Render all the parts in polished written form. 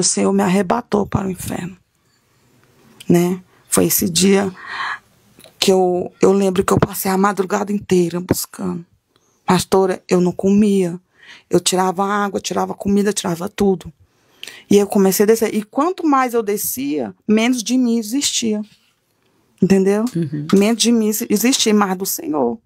o Senhor me arrebatou para o inferno, né? Foi esse dia que eu lembro que eu passei a madrugada inteira buscando. Pastora, eu não comia. Eu tirava água, tirava comida, tirava tudo. E eu comecei a descer. E quanto mais eu descia, menos de mim existia. Entendeu? Menos de mim existia, mais do Senhor.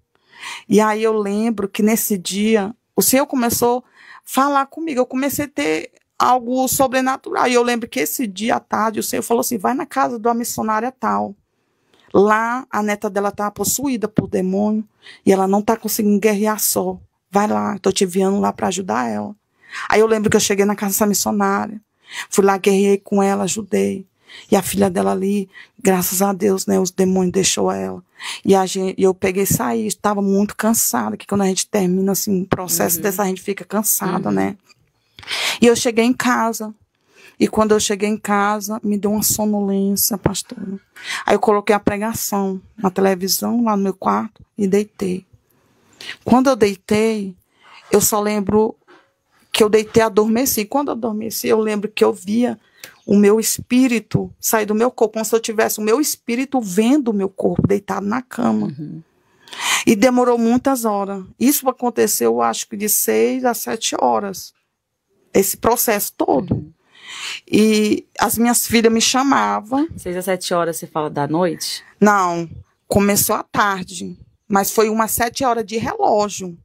E aí eu lembro que nesse dia, o Senhor começou a falar comigo. Eu comecei a ter algo sobrenatural. E eu lembro que esse dia à tarde, o Senhor falou assim, vai na casa de uma missionária tal. Lá, a neta dela está possuída por demônio. E ela não está conseguindo guerrear só. Vai lá, estou te enviando lá para ajudar ela. Aí eu lembro que eu cheguei na casa dessa missionária. Fui lá, guerrei com ela, ajudei. E a filha dela ali, graças a Deus, né, os demônios deixou ela. E eu peguei e saí, estava muito cansada, que quando a gente termina assim, um processo desse, a gente fica cansada, né? E eu cheguei em casa. E quando eu cheguei em casa, me deu uma sonolência, pastora. Aí eu coloquei a pregação na televisão, lá no meu quarto, e deitei. Quando eu deitei, eu só lembro que eu deitei e adormeci. Quando eu adormeci, eu lembro que eu via o meu espírito sair do meu corpo, como se eu tivesse o meu espírito vendo o meu corpo deitado na cama. E demorou muitas horas. Isso aconteceu, eu acho que de 6 a 7 horas. Esse processo todo. E as minhas filhas me chamavam. 6 a 7 horas, você fala da noite? Não, começou à tarde. Mas foi umas 7 horas de relógio.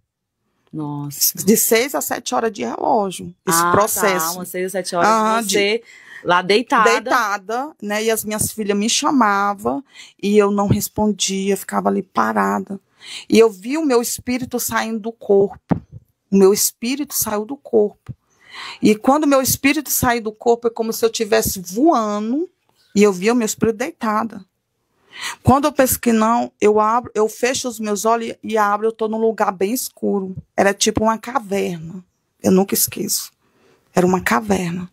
Nossa. De 6 a 7 horas de relógio. Esse processo. Tá, umas 6 a 7 horas você lá deitada. Deitada, né? E as minhas filhas me chamavam e eu não respondia, ficava ali parada. E eu vi o meu espírito saindo do corpo. O meu espírito saiu do corpo. E quando o meu espírito saiu do corpo, é como se eu estivesse voando e eu via o meu espírito deitada. Quando eu penso que não, eu fecho os meus olhos e abro, eu estou num lugar bem escuro. Era tipo uma caverna. Eu nunca esqueço. Era uma caverna.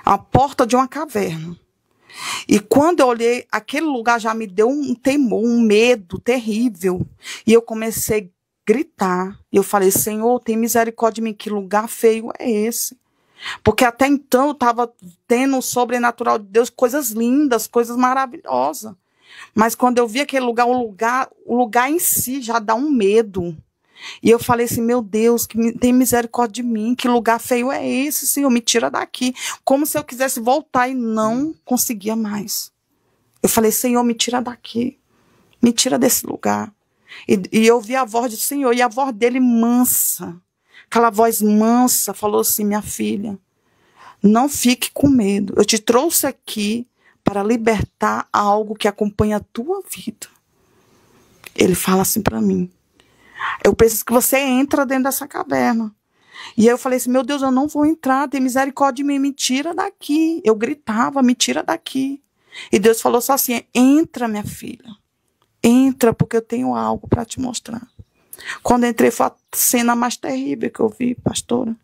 A porta de uma caverna. E quando eu olhei, aquele lugar já me deu um temor, um medo terrível. E eu comecei a gritar. E eu falei, Senhor, tem misericórdia de mim, que lugar feio é esse? Porque até então eu estava tendo o sobrenatural de Deus, coisas lindas, coisas maravilhosas. Mas quando eu vi aquele lugar, o lugar em si já dá um medo. E eu falei assim, meu Deus, tem misericórdia de mim, que lugar feio é esse, Senhor, me tira daqui. Como se eu quisesse voltar e não conseguia mais. Eu falei, Senhor, me tira daqui, me tira desse lugar. E eu vi a voz do Senhor, e a voz dele mansa, aquela voz mansa, falou assim, minha filha, não fique com medo, eu te trouxe aqui para libertar algo que acompanha a tua vida. Ele fala assim para mim, eu preciso que você entre dentro dessa caverna. E aí eu falei assim, meu Deus, eu não vou entrar, tem misericórdia de mim, me tira daqui. Eu gritava, me tira daqui. E Deus falou só assim, entra, minha filha. Entra, porque eu tenho algo para te mostrar. Quando eu entrei, foi a cena mais terrível que eu vi, pastora.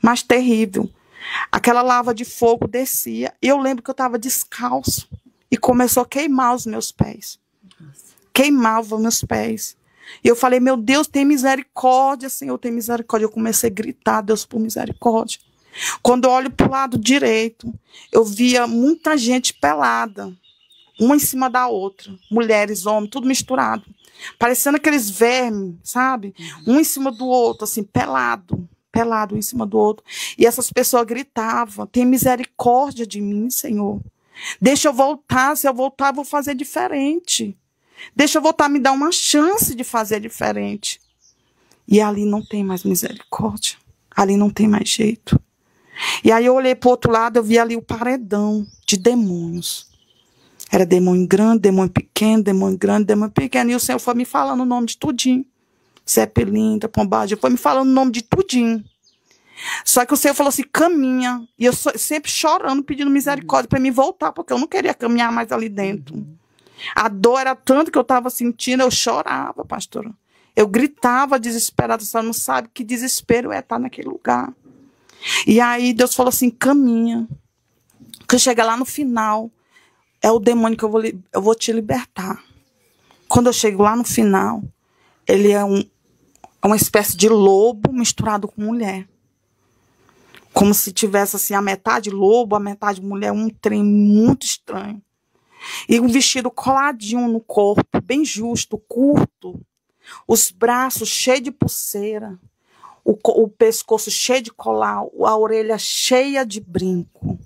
Mais terrível. Aquela lava de fogo descia. E eu lembro que eu estava descalço. E começou a queimar os meus pés. Queimava os meus pés. E eu falei, meu Deus, tem misericórdia, Senhor, tem misericórdia. Eu comecei a gritar, Deus, por misericórdia. Quando eu olho para o lado direito, eu via muita gente pelada. Uma em cima da outra. Mulheres, homens, tudo misturado. Parecendo aqueles vermes, sabe? Um em cima do outro, assim, pelado. Pelado um em cima do outro. E essas pessoas gritavam, tem misericórdia de mim, Senhor. Deixa eu voltar, se eu voltar, eu vou fazer diferente. Deixa eu voltar, me dar uma chance de fazer diferente. E ali não tem mais misericórdia. Ali não tem mais jeito. E aí eu olhei para o outro lado, eu vi ali o paredão de demônios. Era demônio grande, demônio pequeno, demônio grande, demônio pequeno. E o Senhor foi me falando o nome de tudinho. Zé Pelinda, Pombagem, foi me falando o nome de tudinho. Só que o Senhor falou assim, caminha. E eu sempre chorando, pedindo misericórdia para me voltar, porque eu não queria caminhar mais ali dentro. A dor era tanto que eu estava sentindo, eu chorava, pastora. Eu gritava desesperada, você não sabe que desespero é estar naquele lugar. E aí Deus falou assim, caminha. Que chega lá no final, é o demônio que eu vou te libertar. Quando eu chego lá no final, ele é uma espécie de lobo misturado com mulher. Como se tivesse assim a metade lobo, a metade mulher, um trem muito estranho. E um vestido coladinho no corpo, bem justo, curto. Os braços cheios de pulseira. O pescoço cheio de colar, a orelha cheia de brinco.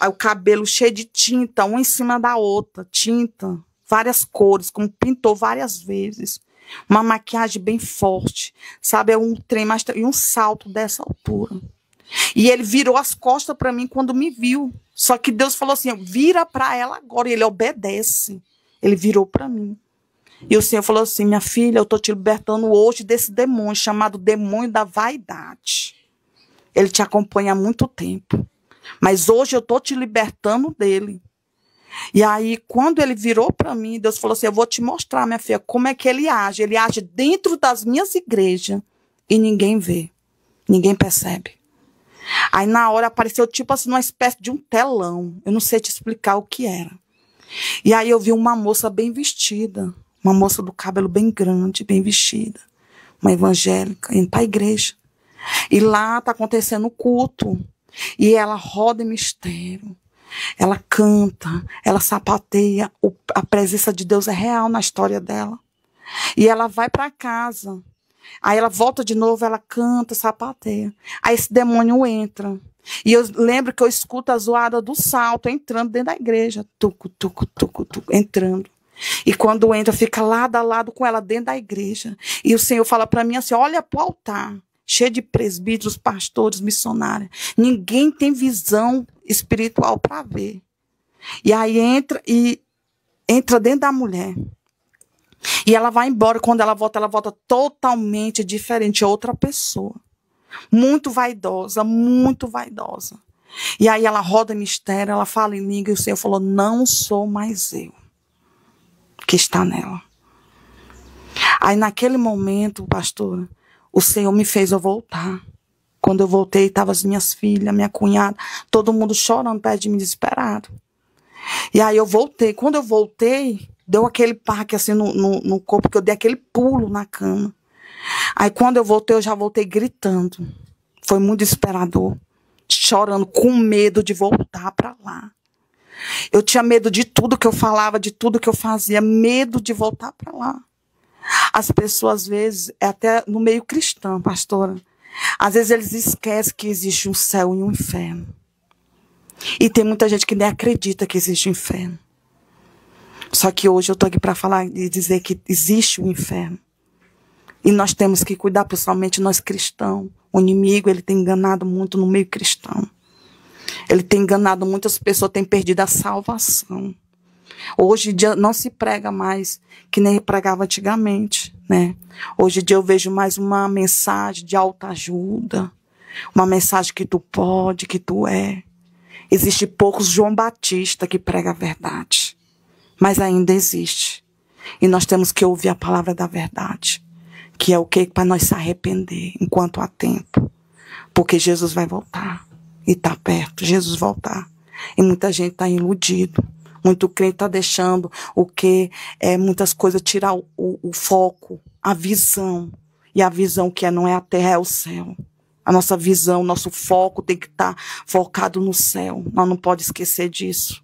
O cabelo cheio de tinta, uma em cima da outra. Tinta, várias cores, como pintou várias vezes. Uma maquiagem bem forte. Sabe, é um trem mais... E um salto dessa altura. E ele virou as costas para mim quando me viu. Só que Deus falou assim, vira para ela agora. E ele obedece. Ele virou para mim. E o Senhor falou assim, minha filha, eu estou te libertando hoje desse demônio, chamado demônio da vaidade. Ele te acompanha há muito tempo. Mas hoje eu estou te libertando dele. E aí, quando ele virou para mim, Deus falou assim, eu vou te mostrar, minha filha, como é que ele age. Ele age dentro das minhas igrejas e ninguém vê. Ninguém percebe. Aí na hora apareceu tipo assim uma espécie de um telão. Eu não sei te explicar o que era. E aí eu vi uma moça bem vestida. Uma moça do cabelo bem grande, bem vestida. Uma evangélica, indo para a igreja. E lá está acontecendo o culto. E ela roda em mistério. Ela canta, ela sapateia. A presença de Deus é real na história dela. E ela vai para casa. Aí ela volta de novo, ela canta, sapateia. Aí esse demônio entra. E eu lembro que eu escuto a zoada do salto entrando dentro da igreja. Tucu, tucu, tucu, tucu, entrando. E quando entra, fica lado a lado com ela dentro da igreja. E o Senhor fala para mim assim, olha para o altar, cheio de presbíteros, pastores, missionários. Ninguém tem visão espiritual para ver. E aí entra dentro da mulher. E ela vai embora, quando ela volta totalmente diferente, outra pessoa. Muito vaidosa, muito vaidosa. E aí ela roda mistério, ela fala em língua, e o Senhor falou, não sou mais eu que está nela. Aí naquele momento, pastora, o Senhor me fez eu voltar. Quando eu voltei, estavam as minhas filhas, minha cunhada, todo mundo chorando perto de mim, desesperado. E aí eu voltei. Quando eu voltei, deu aquele parque assim no corpo, que eu dei aquele pulo na cama. Aí quando eu voltei, eu já voltei gritando. Foi muito desesperador. Chorando, com medo de voltar para lá. Eu tinha medo de tudo que eu falava, de tudo que eu fazia. Medo de voltar para lá. As pessoas, às vezes, até no meio cristão, pastora, às vezes eles esquecem que existe um céu e um inferno. E tem muita gente que nem acredita que existe um inferno. Só que hoje eu estou aqui para falar e dizer que existe um inferno. E nós temos que cuidar, principalmente nós cristãos. O inimigo, ele tem enganado muito no meio cristão. Ele tem enganado muitas pessoas, tem perdido a salvação. Hoje em dia não se prega mais que nem pregava antigamente, né? Hoje em dia eu vejo mais uma mensagem de autoajuda, uma mensagem que tu pode, que tu é. Existe poucos João Batista que prega a verdade, mas ainda existe. E nós temos que ouvir a palavra da verdade, que é o que? Para nós se arrepender enquanto há tempo. Porque Jesus vai voltar e está perto, Jesus voltar. E muita gente está iludido. Muito crente está deixando o que muitas coisas tirar o foco, a visão. E a visão que não é a terra, é o céu. A nossa visão, nosso foco tem que estar focado no céu. Nós não podemos esquecer disso.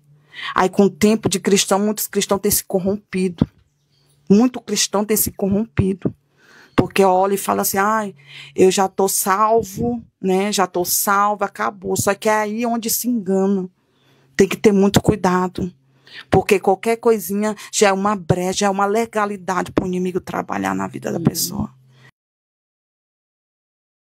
Aí com o tempo de cristão, muitos cristãos têm se corrompido. Muito cristão tem se corrompido. Porque olha e fala assim, eu já estou salvo, né? Já estou salvo, acabou. Só que é aí onde se engana. Tem que ter muito cuidado. Porque qualquer coisinha já é uma brecha, já é uma legalidade para o inimigo trabalhar na vida da pessoa.